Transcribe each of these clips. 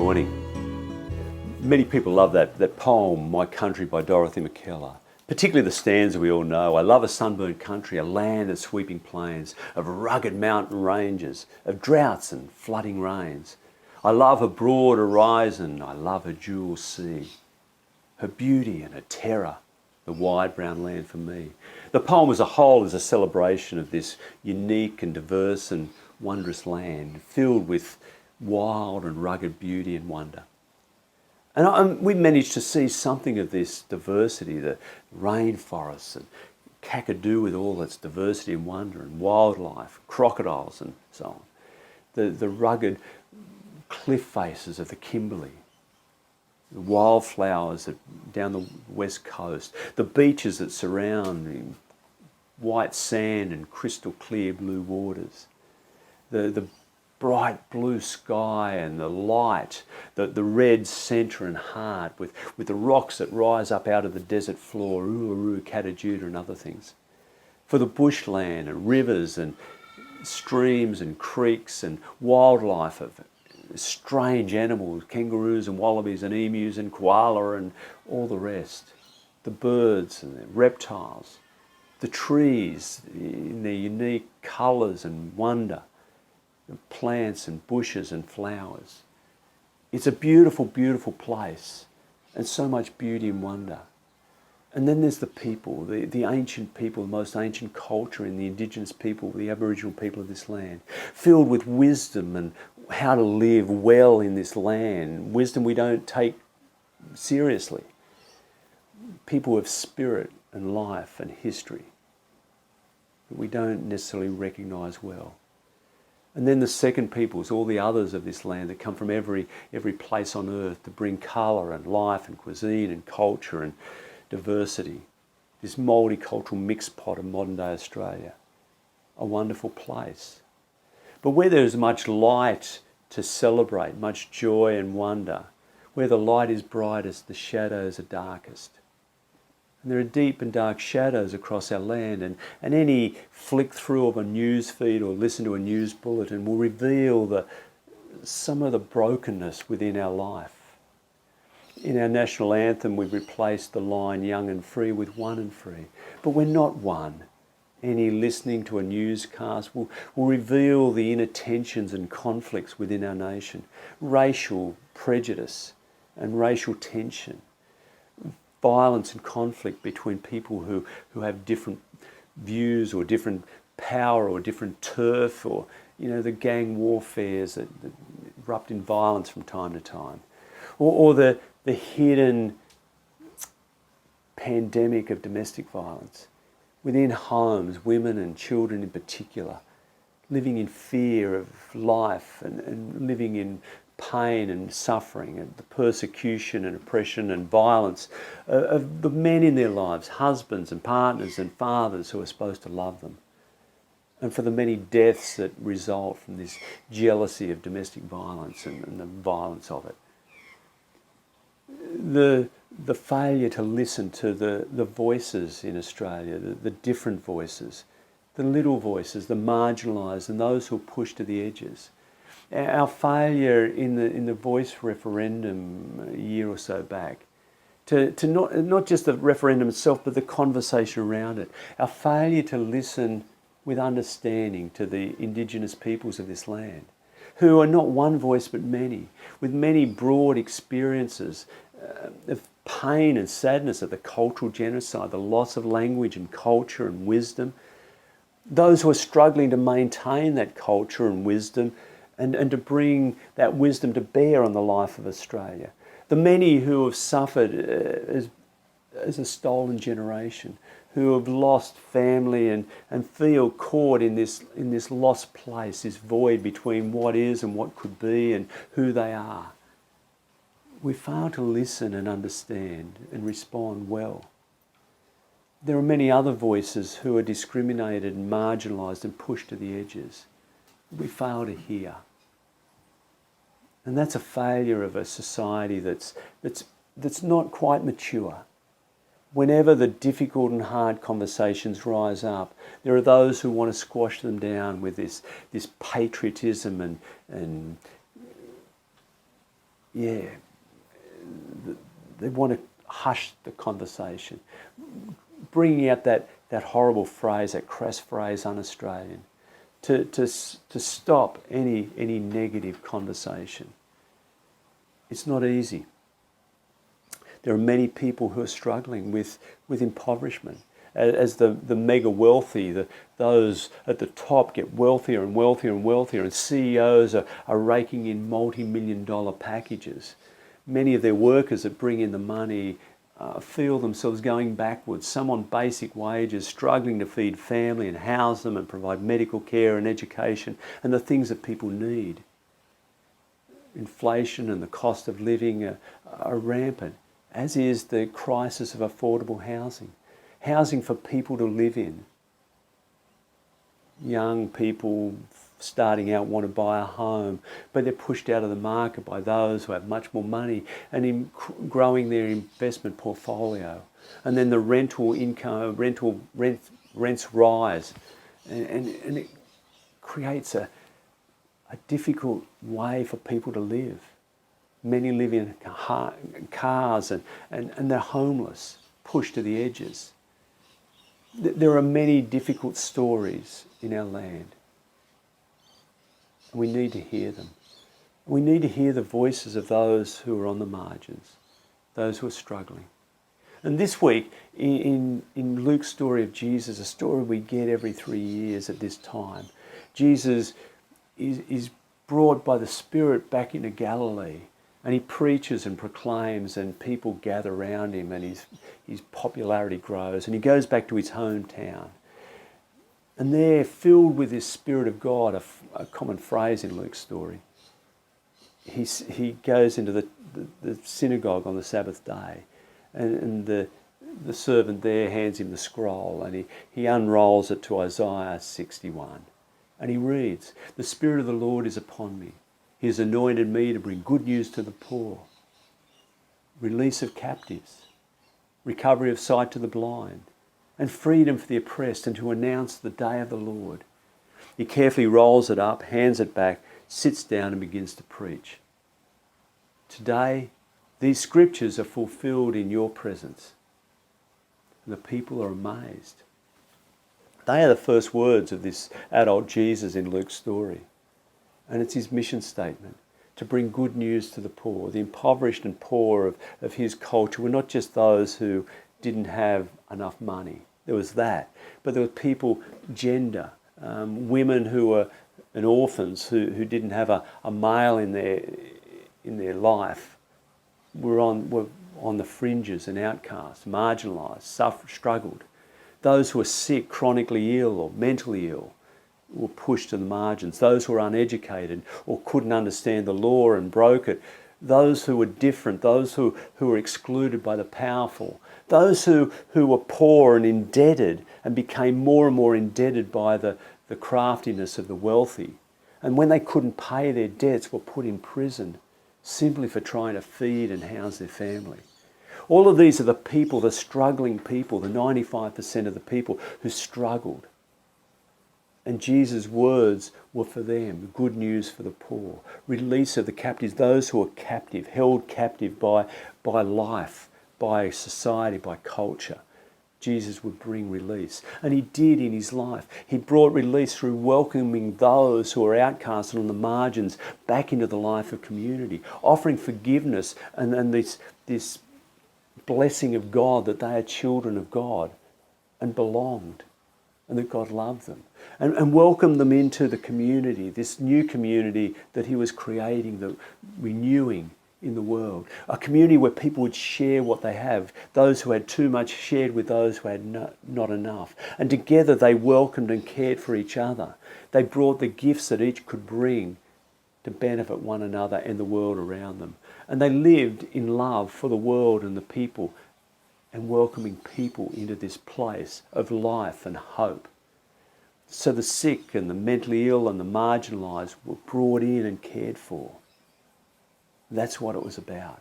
morning. Many people love that poem, My Country by Dorothy McKellar, particularly the stanza we all know. I love a sunburned country, a land of sweeping plains, of rugged mountain ranges, of droughts and flooding rains. I love her broad horizon, I love her jewel sea, her beauty and her terror, the wide brown land for me. The poem as a whole is a celebration of this unique and diverse and wondrous land, filled with wild and rugged beauty and wonder. And we managed to see something of this diversity, the rainforests and Kakadu with all its diversity and wonder, and wildlife, crocodiles and so on. The rugged cliff faces of the Kimberley, the wildflowers down the west coast, the beaches that surround the white sand and crystal clear blue waters, the bright blue sky and the light, the red centre and heart with the rocks that rise up out of the desert floor, Uluru, Katajuta and other things. For the bushland and rivers and streams and creeks and wildlife of strange animals, kangaroos and wallabies and emus and koala and all the rest. The birds and the reptiles, the trees in their unique colours and wonder, the plants and bushes and flowers. It's a beautiful, beautiful place and so much beauty and wonder. And then there's the people, the ancient people, the most ancient culture in the indigenous people, the Aboriginal people of this land, filled with wisdom and how to live well in this land, wisdom we don't take seriously. People of spirit and life and history that we don't necessarily recognise well. And then the second peoples, all the others of this land that come from every place on earth to bring colour and life and cuisine and culture and diversity. This multicultural mixed pot of modern day Australia. A wonderful place. But where there is much light to celebrate, much joy and wonder, where the light is brightest, the shadows are darkest. And there are deep and dark shadows across our land, and any flick through of a news feed or listen to a news bulletin will reveal some of the brokenness within our life. In our national anthem, we've replaced the line young and free with one and free. But we're not one. Any listening to a newscast will reveal the inner tensions and conflicts within our nation, racial prejudice and racial tension, violence and conflict between people who have different views or different power or different turf, or the gang warfares that erupt in violence from time to time, or the hidden pandemic of domestic violence within homes, women and children in particular, living in fear of life and living in pain and suffering, and the persecution and oppression and violence of the men in their lives, husbands and partners and fathers who are supposed to love them, and for the many deaths that result from this jealousy of domestic violence and the violence of it. The failure to listen to the voices in Australia, the different voices, the little voices, the marginalised and those who are pushed to the edges. Our failure in the voice referendum a year or so back, to not just the referendum itself, but the conversation around it. Our failure to listen with understanding to the Indigenous peoples of this land, who are not one voice but many, with many broad experiences of pain and sadness of the cultural genocide, the loss of language and culture and wisdom. Those who are struggling to maintain that culture and wisdom and to bring that wisdom to bear on the life of Australia. The many who have suffered as a stolen generation, who have lost family and feel caught in this lost place, this void between what is and what could be and who they are. We fail to listen and understand and respond well. There are many other voices who are discriminated and marginalised and pushed to the edges. We fail to hear. And that's a failure of a society that's not quite mature. Whenever the difficult and hard conversations rise up, there are those who want to squash them down with this patriotism and yeah, they want to hush the conversation, bringing out that horrible phrase, that crass phrase, un-Australian, to stop any negative conversation. It's not easy. There are many people who are struggling with impoverishment. As the mega wealthy, those at the top get wealthier and wealthier and wealthier, and CEOs are raking in multi-million-dollar packages. Many of their workers that bring in the money feel themselves going backwards, some on basic wages, struggling to feed family and house them and provide medical care and education and the things that people need. Inflation and the cost of living are rampant, as is the crisis of affordable housing. Housing for people to live in. Young people starting out want to buy a home, but they're pushed out of the market by those who have much more money and in growing their investment portfolio. And then the rents rise, and it creates a difficult way for people to live. Many live in cars and they're homeless, pushed to the edges. There are many difficult stories in our land. And we need to hear them. We need to hear the voices of those who are on the margins, those who are struggling. And this week, in Luke's story of Jesus, a story we get every 3 years at this time, Jesus is brought by the Spirit back into Galilee. And he preaches and proclaims, and people gather around him, and his popularity grows, and he goes back to his hometown. And they're filled with this Spirit of God, a common phrase in Luke's story. He goes into the synagogue on the Sabbath day, and the servant there hands him the scroll, and he unrolls it to Isaiah 61. And he reads, "The Spirit of the Lord is upon me. He has anointed me to bring good news to the poor, release of captives, recovery of sight to the blind, and freedom for the oppressed, and to announce the day of the Lord." He carefully rolls it up, hands it back, sits down and begins to preach. Today, these scriptures are fulfilled in your presence. And the people are amazed. They are the first words of this adult Jesus in Luke's story. And it's his mission statement, to bring good news to the poor. The impoverished and poor of his culture were not just those who didn't have enough money. There was that. But there were people, gender, women who were and orphans who didn't have a male in their life, were on the fringes and outcasts, marginalised, struggled. Those who were sick, chronically ill or mentally ill, were pushed to the margins. Those who were uneducated or couldn't understand the law and broke it. Those who were different. Those who were excluded by the powerful. Those who were poor and indebted and became more and more indebted by the craftiness of the wealthy. And when they couldn't pay their debts, were put in prison simply for trying to feed and house their family. All of these are the people, the struggling people, the 95% of the people who struggled. And Jesus' words were for them, good news for the poor, release of the captives, those who are captive, held captive by life, by society, by culture. Jesus would bring release. And he did in his life. He brought release through welcoming those who are outcast and on the margins back into the life of community, offering forgiveness and this blessing of God that they are children of God and belonged, and that God loved them, and welcomed them into the community, this new community that he was creating, the renewing in the world. A community where people would share what they have. Those who had too much shared with those who had not enough. And together they welcomed and cared for each other. They brought the gifts that each could bring to benefit one another and the world around them. And they lived in love for the world and the people, and welcoming people into this place of life and hope. So the sick and the mentally ill and the marginalised were brought in and cared for. That's what it was about.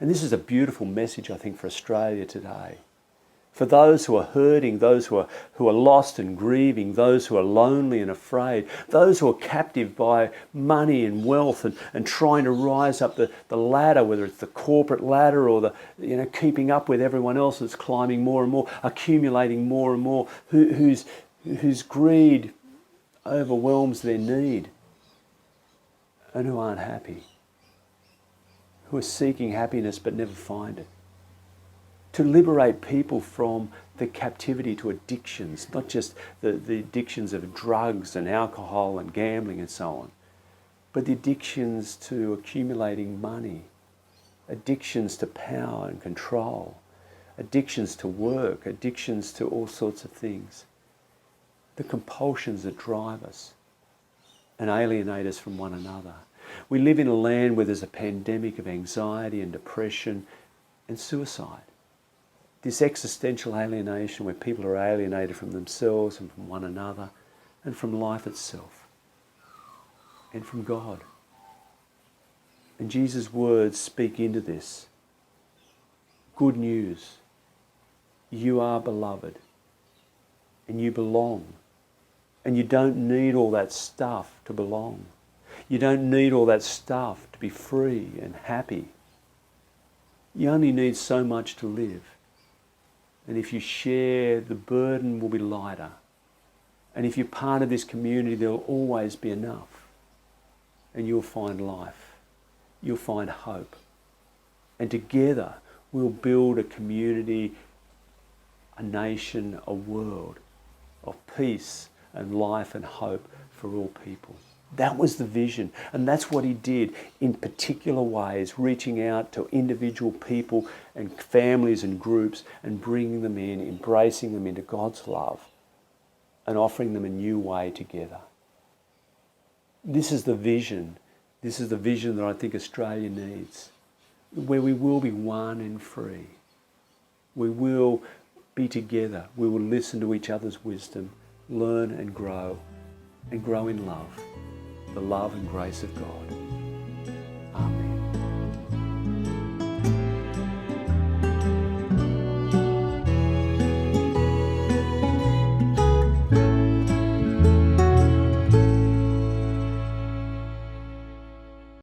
And this is a beautiful message, I think, for Australia today. For those who are hurting, those who are lost and grieving, those who are lonely and afraid, those who are captive by money and wealth and trying to rise up the ladder, whether it's the corporate ladder or the keeping up with everyone else that's climbing more and more, accumulating more and more, whose greed overwhelms their need, and who aren't happy, who are seeking happiness but never find it. To liberate people from the captivity to addictions, not just the addictions of drugs and alcohol and gambling and so on, but the addictions to accumulating money, addictions to power and control, addictions to work, addictions to all sorts of things. The compulsions that drive us and alienate us from one another. We live in a land where there's a pandemic of anxiety and depression and suicide. This existential alienation where people are alienated from themselves and from one another and from life itself and from God. And Jesus' words speak into this. Good news. You are beloved and you belong. And you don't need all that stuff to belong. You don't need all that stuff to be free and happy. You only need so much to live. And if you share, the burden will be lighter. And if you're part of this community, there'll always be enough. And you'll find life. You'll find hope. And together we'll build a community, a nation, a world of peace and life and hope for all people. That was the vision, and that's what he did in particular ways, reaching out to individual people and families and groups and bringing them in, embracing them into God's love and offering them a new way together. This is the vision. This is the vision that I think Australia needs, where we will be one and free. We will be together. We will listen to each other's wisdom, learn and grow in love. The love and grace of God.